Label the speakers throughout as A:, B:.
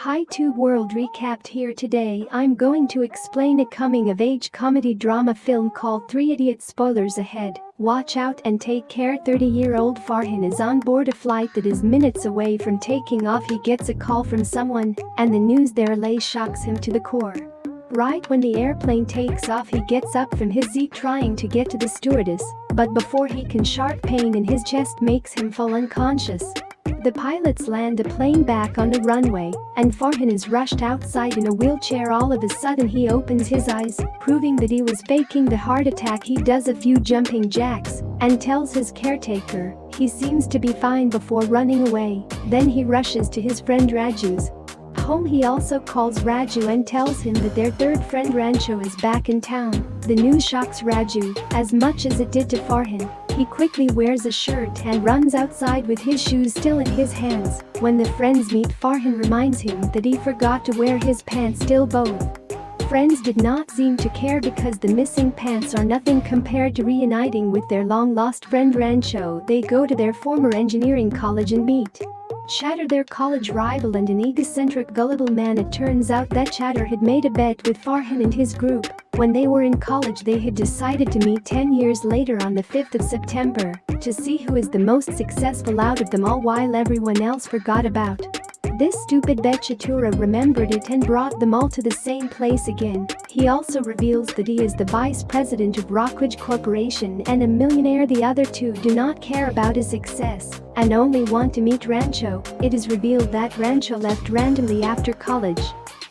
A: Hi to world recapped here today. I'm going to explain a coming-of-age comedy drama film called 3 Idiots. Spoilers ahead. Watch out and take care. 30-year-old Farhan is on board a flight that is minutes away from taking off. He gets a call from someone, and the news there shocks him to the core. Right when the airplane takes off, he gets up from his seat trying to get to the stewardess, but before he can, sharp pain in his chest makes him fall unconscious. The pilots land the plane back on the runway, and Farhan is rushed outside in a wheelchair. All of a sudden he opens his eyes, proving that he was faking the heart attack. He does a few jumping jacks and tells his caretaker he seems to be fine before running away. Then he rushes to his friend Raju's home. He also calls Raju and tells him that their third friend Rancho is back in town. The news shocks Raju as much as it did to Farhan. He quickly wears a shirt and runs outside with his shoes still in his hands. When the friends meet, Farhan reminds him that he forgot to wear his pants. Still, both friends did not seem to care because the missing pants are nothing compared to reuniting with their long-lost friend Rancho. They go to their former engineering college and meet Chatter, their college rival and an egocentric, gullible man. It turns out that Chatter had made a bet with Farhan and his group. When they were in college, they had decided to meet 10 years later on the 5th of September to see who is the most successful out of them all, while everyone else forgot about this stupid bet. Chatura remembered it and brought them all to the same place again. He also reveals that he is the vice president of Rockridge Corporation and a millionaire. The other two do not care about his success and only want to meet Rancho. It is revealed that Rancho left randomly after college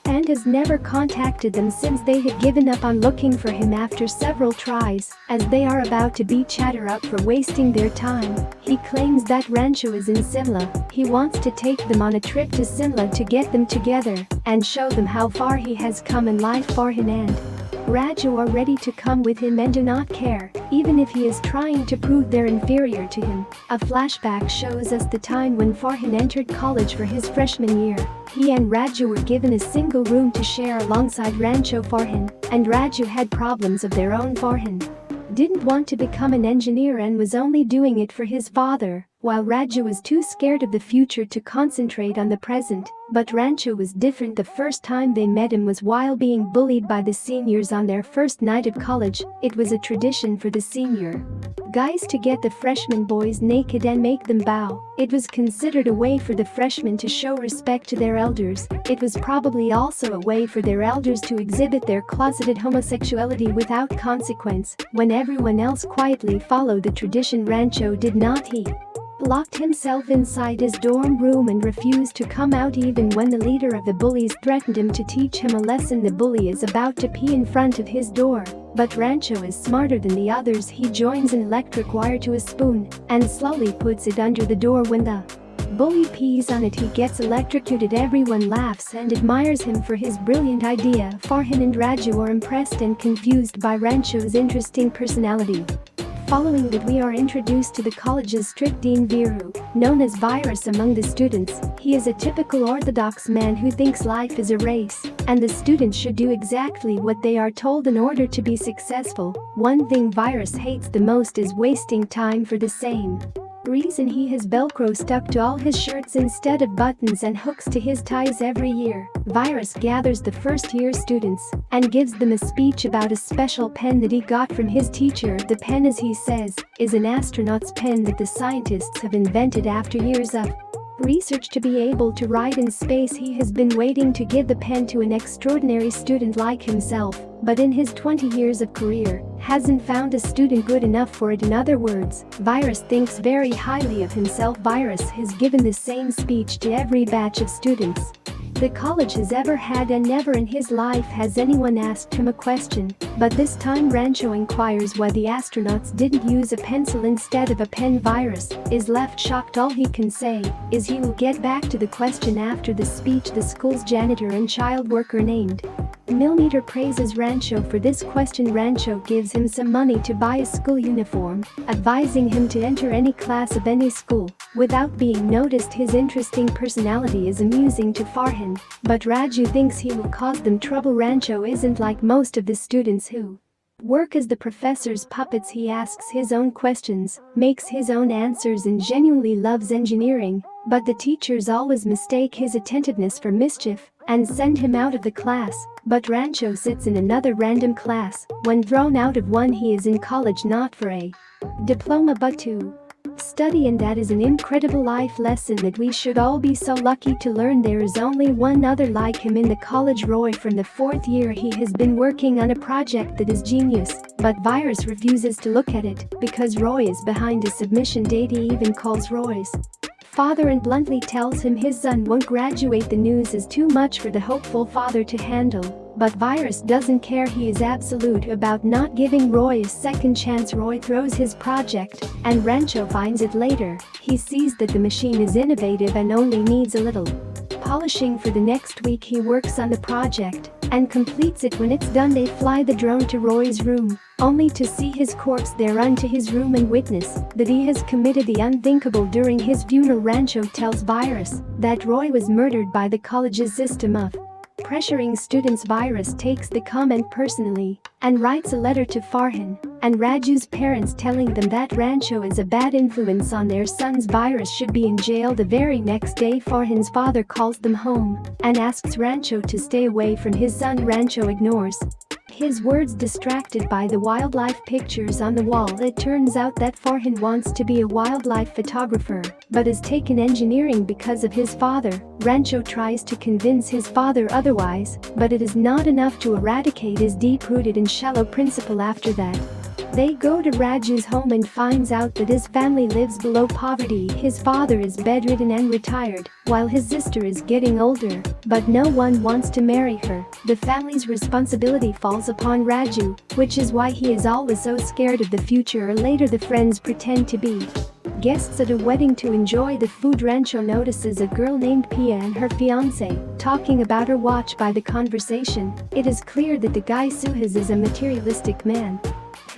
A: and has never contacted them since they had given up on looking for him after several tries. As they are about to beat Chatter up for wasting their time, he claims that Rancho is in Simla. He wants to take them on a trip to Simla to get them together and show them how far he has come in life. Farhan and Raju are ready to come with him and do not care, even if he is trying to prove they're inferior to him. A flashback shows us the time when Farhan entered college for his freshman year. He and Raju were given a single room to share alongside Rancho. Farhan and Raju had problems of their own. Farhan didn't want to become an engineer and was only doing it for his father, while Raju was too scared of the future to concentrate on the present. But Rancho was different. The first time they met him was while being bullied by the seniors on their first night of college. It was a tradition for the senior guys to get the freshman boys naked and make them bow. It was considered a way for the freshmen to show respect to their elders. It was probably also a way for their elders to exhibit their closeted homosexuality without consequence. When everyone else quietly followed the tradition, Rancho did not. He locked himself inside his dorm room and refused to come out even when the leader of the bullies threatened him to teach him a lesson. The bully is about to pee in front of his door, but Rancho is smarter than the others. He joins an electric wire to a spoon and slowly puts it under the door. When the bully pees on it, he gets electrocuted. Everyone laughs and admires him for his brilliant idea. Farhan and Raju are impressed and confused by Rancho's interesting personality. Following that, we are introduced to the college's strict dean Viru, known as Virus among the students. He is a typical orthodox man who thinks life is a race, and the students should do exactly what they are told in order to be successful. One thing Virus hates the most is wasting time. For the same reason, he has Velcro stuck to all his shirts instead of buttons and hooks to his ties. Every year, Virus gathers the first-year students and gives them a speech about a special pen that he got from his teacher. The pen, as he says, is an astronaut's pen that the scientists have invented after years of research to be able to ride in space. He has been waiting to give the pen to an extraordinary student like himself, but in his 20 years of career, hasn't found a student good enough for it. In other words, Virus thinks very highly of himself. Virus has given the same speech to every batch of students the college has ever had, and never in his life has anyone asked him a question. But this time Rancho inquires why the astronauts didn't use a pencil instead of a pen. Virus is left shocked. All he can say is he will get back to the question after the speech. The school's janitor and child worker named Millimeter praises Rancho for this question. Rancho gives him some money to buy a school uniform, advising him to enter any class of any school without being noticed. His interesting personality is amusing to Farhan, but Raju thinks he will cause them trouble. Rancho isn't like most of the students who work as the professor's puppets. He asks his own questions, makes his own answers, and genuinely loves engineering. But the teachers always mistake his attentiveness for mischief and send him out of the class, but Rancho sits in another random class. When thrown out of one, he is in college not for a diploma but to study, and that is an incredible life lesson that we should all be so lucky to learn. There is only one other like him in the college, Roy. From the 4th year he has been working on a project that is genius, but Virus refuses to look at it because Roy is behind a submission date. He even calls Roy's father and bluntly tells him his son won't graduate. The news is too much for the hopeful father to handle, but Virus doesn't care. He is absolute about not giving Roy a second chance. Roy throws his project, and Rancho finds it later. He sees that the machine is innovative and only needs a little polishing. For the next week he works on the project and completes it. When it's done, they fly the drone to Roy's room, only to see his corpse there. Run to his room and witness that he has committed the unthinkable. During his funeral, Rancho tells Virus that Roy was murdered by the college's system of pressuring students. Virus takes the comment personally and writes a letter to Farhan and Raju's parents telling them that Rancho is a bad influence on their sons. Virus should be in jail. The very next day, Farhan's father calls them home and asks Rancho to stay away from his son. Rancho ignores his words, distracted by the wildlife pictures on the wall. It turns out that Farhan wants to be a wildlife photographer but is taken engineering because of his father. Rancho tries to convince his father otherwise, but it is not enough to eradicate his deep-rooted and shallow principle. After that, they go to Raju's home and finds out that his family lives below poverty. His father is bedridden and retired, while his sister is getting older, but no one wants to marry her. The family's responsibility falls upon Raju, which is why he is always so scared of the future. Later, the friends pretend to be guests at a wedding to enjoy the food. Rancho notices a girl named Pia and her fiancé talking about her watch. By the conversation, it is clear that the guy Suhas is a materialistic man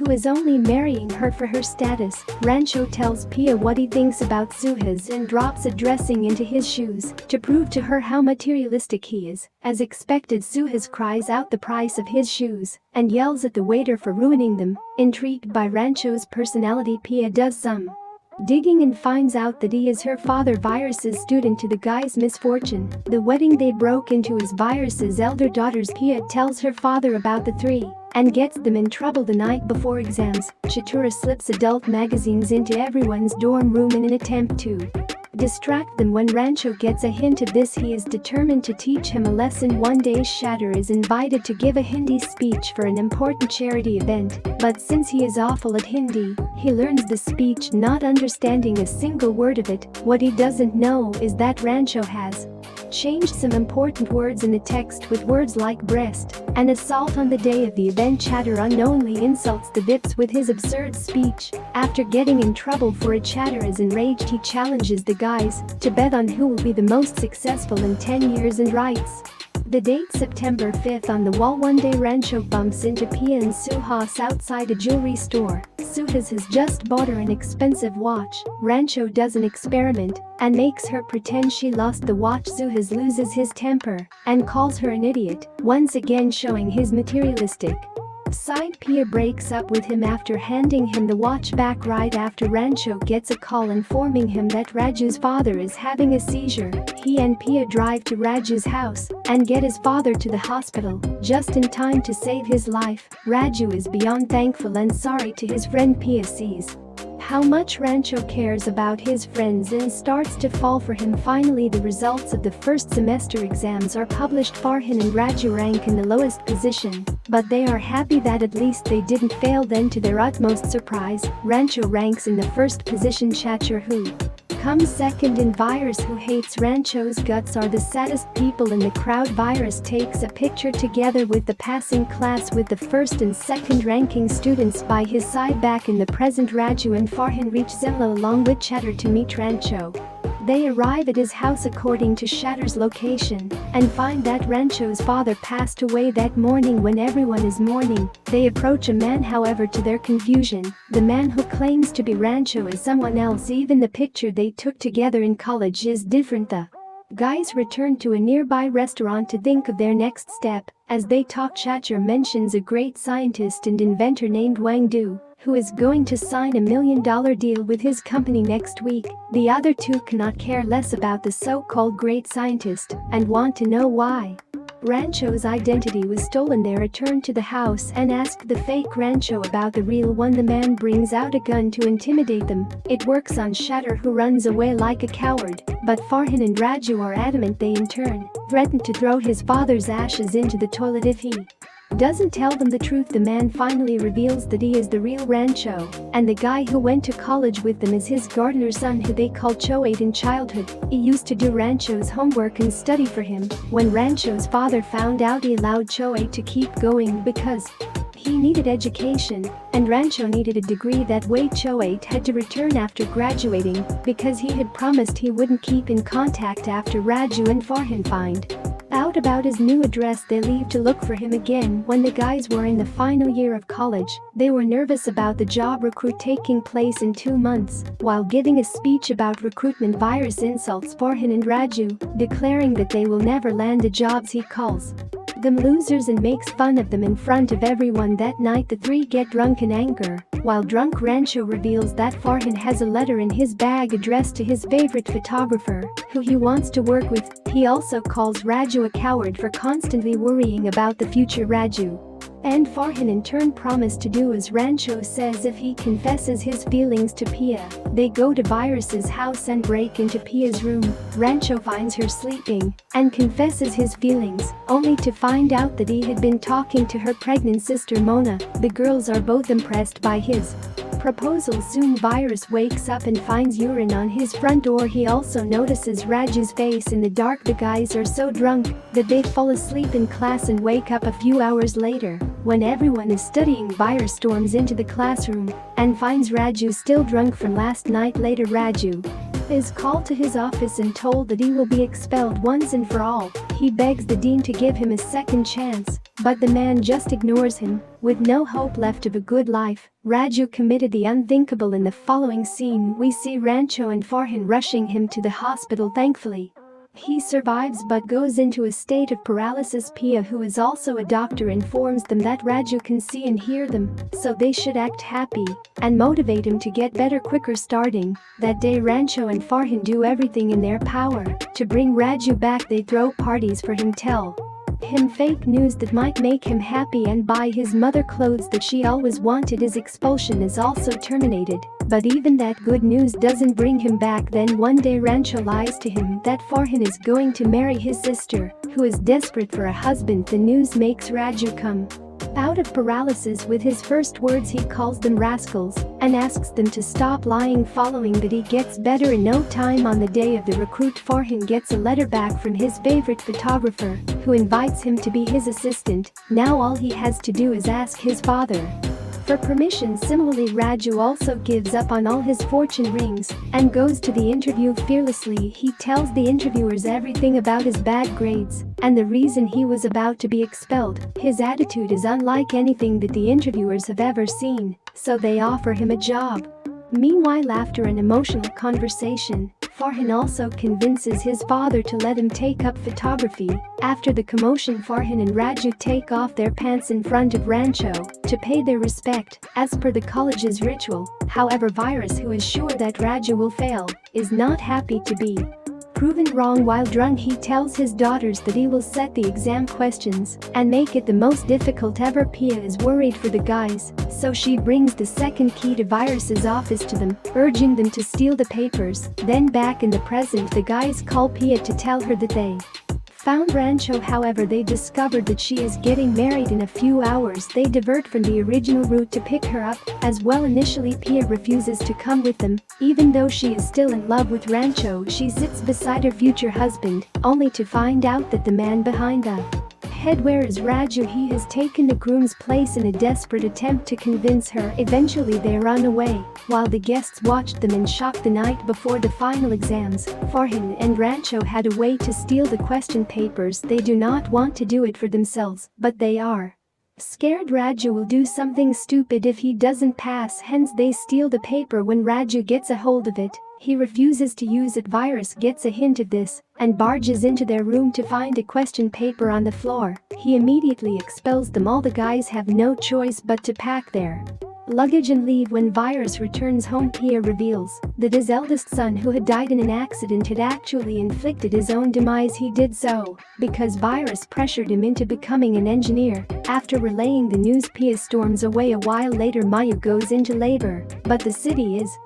A: who is only marrying her for her status. Rancho tells Pia what he thinks about Suhas and drops a dressing into his shoes to prove to her how materialistic he is. As expected, Suhas cries out the price of his shoes and yells at the waiter for ruining them. Intrigued by Rancho's personality, Pia does some digging and finds out that he is her father, Virus's student. To the guy's misfortune, the wedding they broke into is Virus's elder daughter's. Pia tells her father about the three and gets them in trouble. The night before exams, Chatura slips adult magazines into everyone's dorm room in an attempt to distract them. When Rancho gets a hint of this, he is determined to teach him a lesson. One day, Shatter is invited to give a Hindi speech for an important charity event, but since he is awful at Hindi, he learns the speech not understanding a single word of it. What he doesn't know is that Rancho has changed some important words in the text with words like breast and assault. On the day of the event, Chatter unknowingly insults the Vips with his absurd speech. After getting in trouble for it, Chatter is enraged. He challenges the guys to bet on who will be the most successful in 10 years and writes the date September 5th on the wall. One day, Rancho bumps into Pia and Suhas outside a jewelry store. Suhas has just bought her an expensive watch. Rancho does an experiment and makes her pretend she lost the watch. Suhas loses his temper and calls her an idiot, once again showing his materialistic side. Pia breaks up with him after handing him the watch back. Right after, Rancho gets a call informing him that Raju's father is having a seizure. He and Pia drive to Raju's house and get his father to the hospital just in time to save his life. Raju is beyond thankful and sorry to his friend. Pia sees how much Rancho cares about his friends and starts to fall for him. Finally, the results of the first semester exams are published. Farhan and Raju rank in the lowest position, but they are happy that at least they didn't fail. Then, to their utmost surprise, Rancho ranks in the first position. Chatur, who comes second, and Virus, who hates Rancho's guts, are the saddest people in the crowd. Virus takes a picture together with the passing class with the first and second ranking students by his side. Back in the present, Raju and Farhan reach Simla along with Chatter to meet Rancho. They arrive at his house according to Shatter's location and find that Rancho's father passed away that morning. When everyone is mourning, they approach a man. However, to their confusion, the man who claims to be Rancho is someone else. Even the picture they took together in college is different. The guys return to a nearby restaurant to think of their next step. As they talk, Chatur mentions a great scientist and inventor named Wang Du, who is going to sign $1 million deal with his company next week. The other two cannot care less about the so-called great scientist and want to know why. Rancho's identity was stolen. They return to the house and ask the fake Rancho about the real one. The man brings out a gun to intimidate them. It works on Shatter, who runs away like a coward, but Farhan and Raju are adamant. They in turn threaten to throw his father's ashes into the toilet if he doesn't tell them the truth. The man finally reveals that he is the real Rancho, and the guy who went to college with them is his gardener son, who they called Choate in childhood. He used to do Rancho's homework and study for him. When Rancho's father found out, he allowed Choate to keep going because he needed education, and Rancho needed a degree. That way Choate had to return after graduating because he had promised he wouldn't keep in contact after Raju and Farhan find out about his new address. They leave to look for him again. When the guys were in the final year of college, they were nervous about the job recruit taking place in 2 months. While giving a speech about recruitment, Virus insults Farhan and Raju, declaring that they will never land the jobs. He calls them losers and makes fun of them in front of everyone. That night the three get drunk in anger. While drunk, Rancho reveals that Farhan has a letter in his bag addressed to his favorite photographer, who he wants to work with. He also calls Raju a coward for constantly worrying about the future. Raju and Farhan in turn promise to do as Rancho says if he confesses his feelings to Pia. They go to Virus's house and break into Pia's room. Rancho finds her sleeping and confesses his feelings, only to find out that he had been talking to her pregnant sister Mona. The girls are both impressed by his proposal. Soon Virus wakes up and finds urine on his front door. He also notices Raju's face in the dark. The guys are so drunk that they fall asleep in class and wake up a few hours later. When everyone is studying, Virus storms into the classroom and finds Raju still drunk from last night. Later, Raju is called to his office and told that he will be expelled once and for all. He begs the dean to give him a second chance, but the man just ignores him. With no hope left of a good life, Raju committed the unthinkable. In the following scene, we see Rancho and Farhan rushing him to the hospital. Thankfully, he survives but goes into a state of paralysis. Pia, who is also a doctor, informs them that Raju can see and hear them, so they should act happy and motivate him to get better quicker. Starting that day, Rancho and Farhan do everything in their power to bring Raju back. They throw parties for him, tell him fake news that might make him happy, and buy his mother clothes that she always wanted. His expulsion is also terminated, but even that good news doesn't bring him back. Then one day Rancho lies to him that Farhan is going to marry his sister, who is desperate for a husband. The news makes Raju come out of paralysis. With his first words, he calls them rascals and asks them to stop lying. Following that, he gets better in no time. On the day of the recruit, Farhan gets a letter back from his favorite photographer, who invites him to be his assistant. Now all he has to do is ask his father for permission. Similarly, Raju also gives up on all his fortune rings and goes to the interview fearlessly. He tells the interviewers everything about his bad grades and the reason he was about to be expelled. His attitude is unlike anything that the interviewers have ever seen, so they offer him a job. Meanwhile, after an emotional conversation, Farhan also convinces his father to let him take up photography. After the commotion, Farhan and Raju take off their pants in front of Rancho to pay their respect, as per the college's ritual. However, Virus, who is sure that Raju will fail, is not happy to be proven wrong. While drunk, he tells his daughters that he will set the exam questions and make it the most difficult ever. Pia is worried for the guys, so she brings the second key to Virus's office to them, urging them to steal the papers. Then back in the present, the guys call Pia to tell her that they found Rancho. However, they discovered that she is getting married in a few hours. They divert from the original route to pick her up as well. Initially, Pia refuses to come with them, even though she is still in love with Rancho. She sits beside her future husband, only to find out that the man behind the headwear is Raju. He has taken the groom's place in a desperate attempt to convince her. Eventually, they run away, while the guests watched them in shock. The night before the final exams, Farhan and Rancho had a way to steal the question papers. They do not want to do it for themselves, but they are scared Raju will do something stupid if he doesn't pass, hence they steal the paper. When Raju gets a hold of it, he refuses to use it. Virus gets a hint of this and barges into their room to find a question paper on the floor. He immediately expels them all. The guys have no choice but to pack their luggage and leave. When Virus returns home, Pia reveals that his eldest son, who had died in an accident, had actually inflicted his own demise. He did so because Virus pressured him into becoming an engineer. After relaying the news, Pia storms away. A while later, Maya goes into labor, but the city is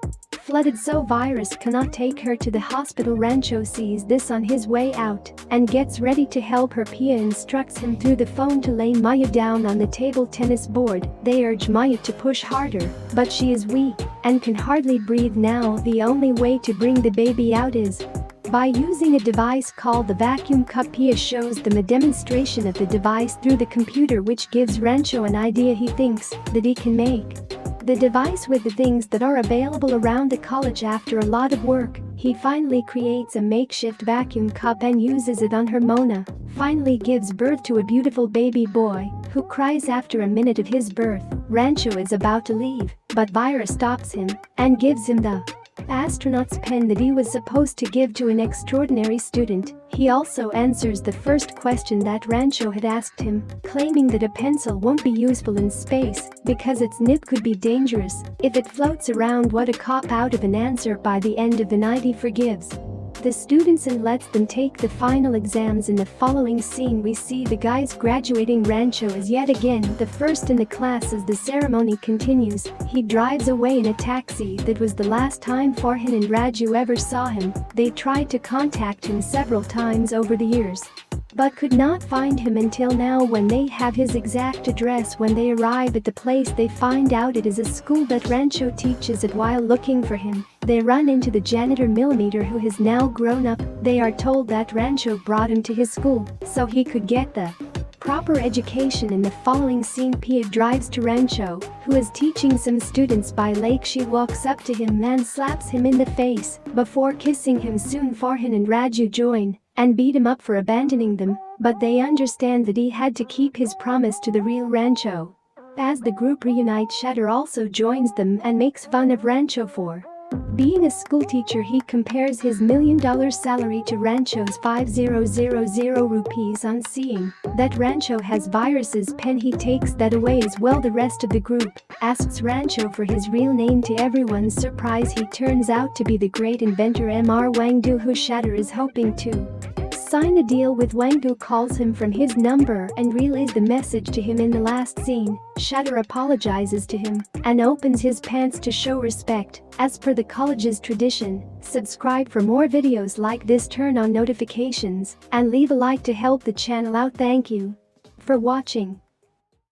A: flooded, so Virus cannot take her to the hospital. Rancho sees this on his way out and gets ready to help her. Pia instructs him through the phone to lay Maya down on the table tennis board. They urge Maya to push harder, but she is weak and can hardly breathe now. The only way to bring the baby out is by using a device called the vacuum cup. Pia shows them a demonstration of the device through the computer, which gives Rancho an idea he thinks that he can make the device with the things that are available around the college. After a lot of work, he finally creates a makeshift vacuum cup and uses it on her. Mona finally gives birth to a beautiful baby boy who cries after a minute of his birth. Rancho is about to leave, but Virus stops him and gives him the astronaut's pen that he was supposed to give to an extraordinary student. He also answers the first question that Rancho had asked him, claiming that a pencil won't be useful in space because its nib could be dangerous if it floats around. What a cop-out of an answer. By the end of the night, he forgives the students and lets them take the final exams. In the following scene, we see the guys graduating. Rancho is yet again the first in the class. As the ceremony continues, he drives away in a taxi. That was the last time Farhan and Raju ever saw him. They tried to contact him several times over the years, but could not find him until now, when they have his exact address. When they arrive at the place, they find out it is a school that Rancho teaches at. While looking for him, they run into the janitor Millimeter, who has now grown up. They are told that Rancho brought him to his school so he could get the proper education. In the following scene, Pia drives to Rancho, who is teaching some students by lake. She walks up to him and slaps him in the face before kissing him. Soon Farhan and Raju join and beat him up for abandoning them, but they understand that he had to keep his promise to the real Rancho. As the group reunites, Shatter also joins them and makes fun of Rancho for being a schoolteacher. He compares his $1 million salary to Rancho's 5,000 rupees. On seeing that Rancho has Virus's pen, he takes that away as well. The rest of the group asks Rancho for his real name. To everyone's surprise, he turns out to be the great inventor Mr. Wangdu, who Shatter is hoping to sign a deal with. Wangdu calls him from his number and relays the message to him. In the last scene, Shatter apologizes to him and opens his pants to show respect. As per the college's tradition, subscribe for more videos like this, turn on notifications, and leave a like to help the channel out. Thank you for watching.